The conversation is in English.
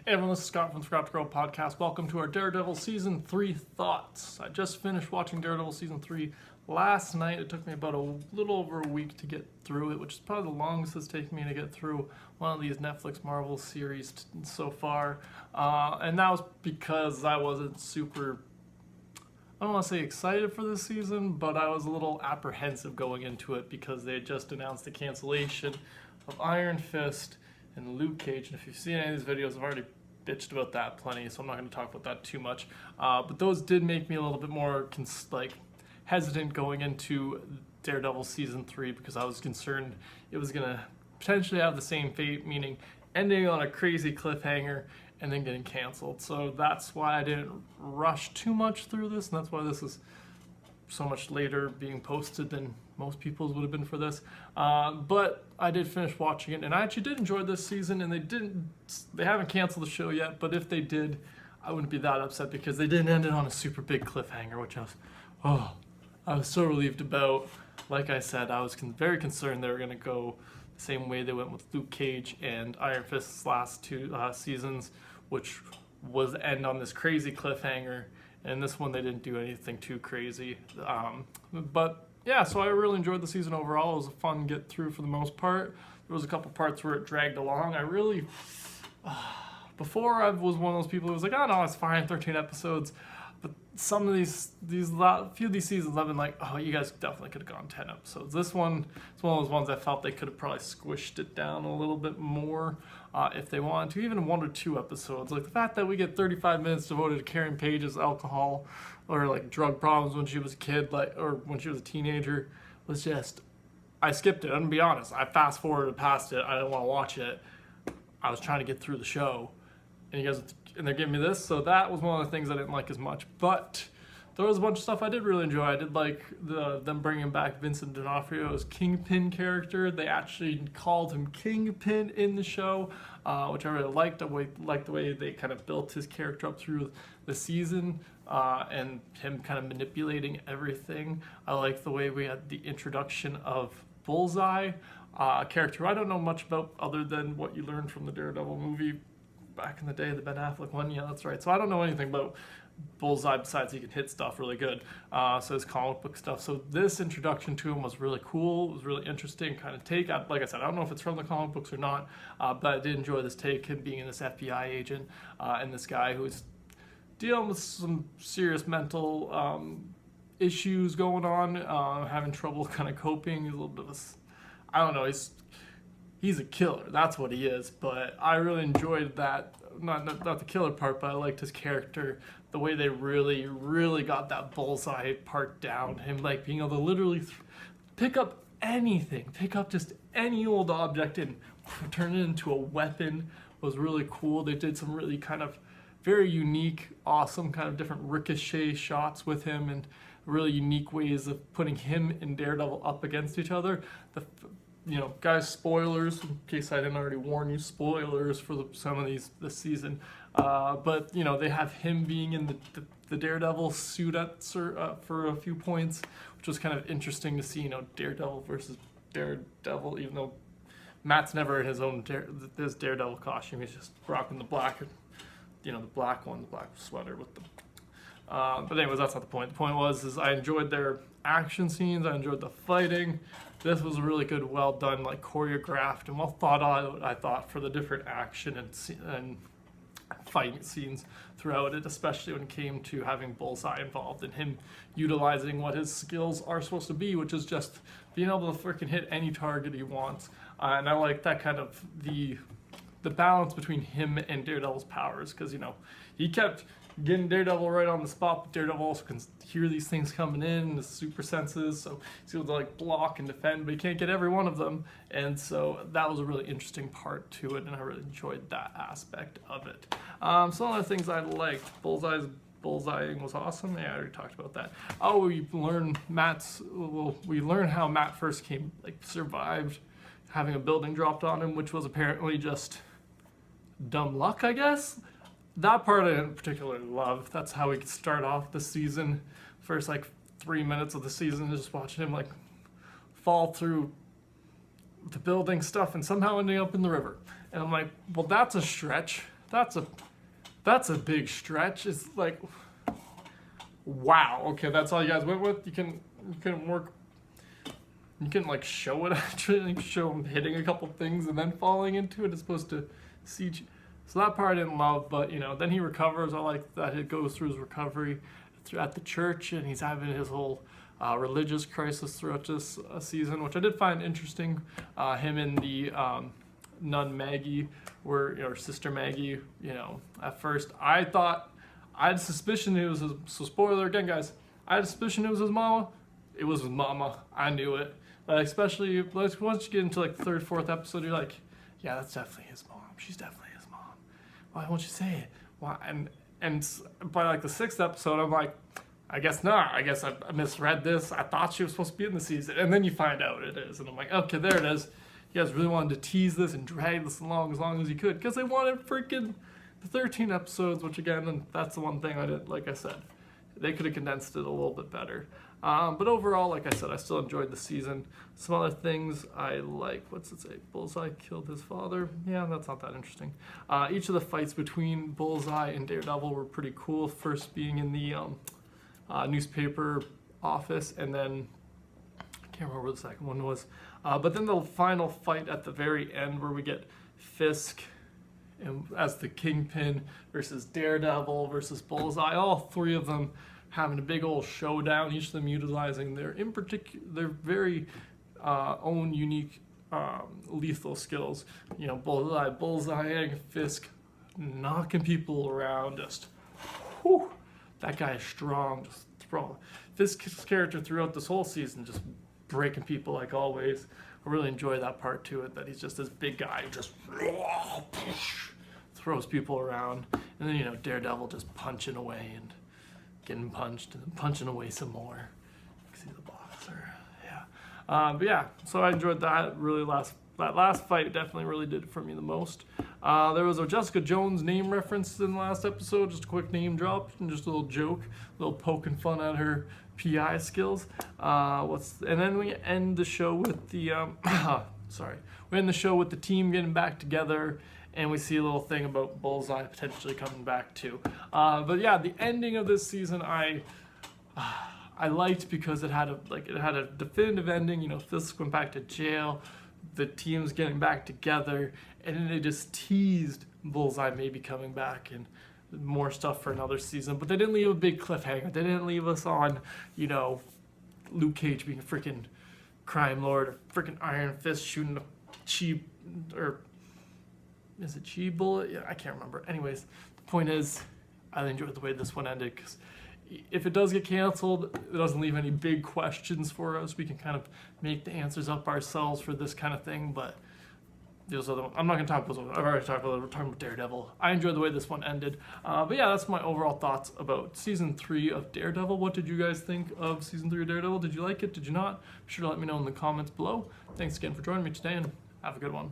Hey everyone, this is Scott from the Scott to Grow podcast. Welcome to our Daredevil Season 3 thoughts. I just finished watching Daredevil Season 3 last night. It took me about a little over a week to get through it, which is probably the longest it's taken me to get through one of these Netflix Marvel series so far. And that was because I wasn't super, I don't want to say excited for this season, but I was a little apprehensive going into it because they had just announced the cancellation of Iron Fist and Luke Cage. And if you've seen any of these videos, I've already bitched about that plenty, so I'm not going to talk about that too much. But those did make me a little bit more hesitant going into Daredevil Season 3 because I was concerned it was going to potentially have the same fate, meaning ending on a crazy cliffhanger and then getting canceled. So that's why I didn't rush too much through this, and that's why this is so much later being posted than most people's would have been for this. But I did finish watching it, and I actually did enjoy this season, and they haven't canceled the show yet, but if they did, I wouldn't be that upset because they didn't end it on a super big cliffhanger, which I was so relieved about. Like I said, I was very concerned they were going to go the same way they went with Luke Cage and Iron Fist's last two seasons, which was end on this crazy cliffhanger. And this one, they didn't do anything too crazy. But yeah, so I really enjoyed the season overall. It was a fun get through for the most part. There was a couple parts where it dragged along. Before I was one of those people who was like, oh no, it's fine, 13 episodes. But some of few of these seasons I've been like, oh, you guys definitely could have gone 10 episodes. This one, it's one of those ones I felt they could have probably squished it down a little bit more if they wanted to, even 1 or 2 episodes. Like the fact that we get 35 minutes devoted to Karen Page's alcohol or like drug problems when she was a kid, or when she was a teenager, was just, I skipped it. I'm gonna be honest. I fast forwarded past it. I didn't want to watch it. I was trying to get through the show, and they're giving me this, so that was one of the things I didn't like as much. But there was a bunch of stuff I did really enjoy. I did like them bringing back Vincent D'Onofrio's Kingpin character. They actually called him Kingpin in the show, which I really liked. I liked the way they kind of built his character up through the season and him kind of manipulating everything. I liked the way we had the introduction of Bullseye, a character I don't know much about other than what you learned from the Daredevil movie back in the day, the Ben Affleck one. Yeah, that's right. So I don't know anything about Bullseye besides he can hit stuff really good. So his comic book stuff. So this introduction to him was really cool. It was really interesting kind of take. Like I said, I don't know if it's from the comic books or not, but I did enjoy this take, him being this FBI agent and this guy who's dealing with some serious mental issues going on, having trouble kind of coping. He's a little bit of I don't know, he's a killer, that's what he is, but I really enjoyed that, not the killer part, but I liked his character, the way they really got that Bullseye part down, him like being able to literally pick up anything, pick up just any old object and turn it into a weapon was really cool. They did some really kind of very unique, awesome kind of different ricochet shots with him and really unique ways of putting him and Daredevil up against each other. Guys, spoilers, in case I didn't already warn you, spoilers for some of these this season. But, they have him being in the Daredevil suit for a few points, which was kind of interesting to see, Daredevil versus Daredevil, even though Matt's never in his own his Daredevil costume. He's just rocking the black, the black one, the black sweater with the... But anyways, that's not the point. The point was I enjoyed their action scenes. I enjoyed the fighting. This was a really good, well done, like choreographed and well thought out, I thought, for the different action and fighting scenes throughout it, especially when it came to having Bullseye involved and him utilizing what his skills are supposed to be, which is just being able to freaking hit any target he wants. And I like that kind of the balance between him and Daredevil's powers, because he kept getting Daredevil right on the spot, but Daredevil also can hear these things coming in, the super senses, so he's able to like block and defend, but he can't get every one of them, and so that was a really interesting part to it, and I really enjoyed that aspect of it. Some of the things I liked, Bullseyeing was awesome. Yeah, I already talked about that. We learn how Matt first survived having a building dropped on him, which was apparently just dumb luck, I guess. That part I didn't particularly love. That's how we could start off the season. First 3 minutes of the season, just watching him fall through the building stuff and somehow ending up in the river. And I'm like, well, that's a stretch. that's a big stretch. It's like, wow. Okay, that's all you guys went with. You can like show it actually, like show him hitting a couple things and then falling into it as opposed to CG. So that part I didn't love, but you know, then he recovers. I like that it goes through his recovery at the church, and he's having his whole religious crisis throughout this season, which I did find interesting. Him and the nun Maggie or Sister Maggie. You know, at first I thought I had a suspicion it was his. So spoiler again, guys. I had a suspicion it was his mama. It was his mama. I knew it. Like, especially like, once you get into like third, fourth episode, you're like, yeah, that's definitely his mom. She's definitely his mom. Why won't you say it? Why? And by like the sixth episode, I'm like, I guess not. I guess I misread this. I thought she was supposed to be in the season, and then you find out it is, and I'm like, okay, there it is. You guys really wanted to tease this and drag this along as long as you could because they wanted freaking the 13 episodes, which again, and that's the one thing I did. Like I said, they could have condensed it a little bit better. But overall, like I said, I still enjoyed the season. Some other things I like. What's it say? Bullseye killed his father. Yeah, that's not that interesting. Each of the fights between Bullseye and Daredevil were pretty cool. First being in the newspaper office, and then I can't remember what the second one was. But then the final fight at the very end where we get Fisk as the Kingpin versus Daredevil versus Bullseye. All three of them having a big old showdown, each of them utilizing their very own unique lethal skills. You know, bullseyeing, Fisk knocking people around, just whew, that guy is strong. Just throw Fisk's character throughout this whole season, just breaking people like always. I really enjoy that part to it, that he's just this big guy who just throws people around, and then you know Daredevil just punching away and getting punched and punching away some more because he's a boxer. Yeah, but yeah, so I enjoyed that. Really, that last fight definitely really did it for me the most. There was a Jessica Jones name reference in the last episode, just a quick name drop and just a little joke, a little poking fun at her PI skills. And then we end the show with the we end the show with the team getting back together. And we see a little thing about Bullseye potentially coming back too. But yeah, the ending of this season I liked because it had a definitive ending. You know, Fisk went back to jail, the team's getting back together, and then they just teased Bullseye maybe coming back and more stuff for another season. But they didn't leave a big cliffhanger. They didn't leave us on, you know, Luke Cage being a freaking crime lord, or freaking Iron Fist shooting a cheap or. Is it Chi Bullet? Yeah, I can't remember. Anyways, the point is, I enjoyed the way this one ended because if it does get canceled, it doesn't leave any big questions for us. We can kind of make the answers up ourselves for this kind of thing. But those other ones, I'm not going to talk about those. I've already talked about. We're talking about Daredevil. I enjoyed the way this one ended. But yeah, that's my overall thoughts about season 3 of Daredevil. What did you guys think of season 3 of Daredevil? Did you like it? Did you not? Be sure to let me know in the comments below. Thanks again for joining me today, and have a good one.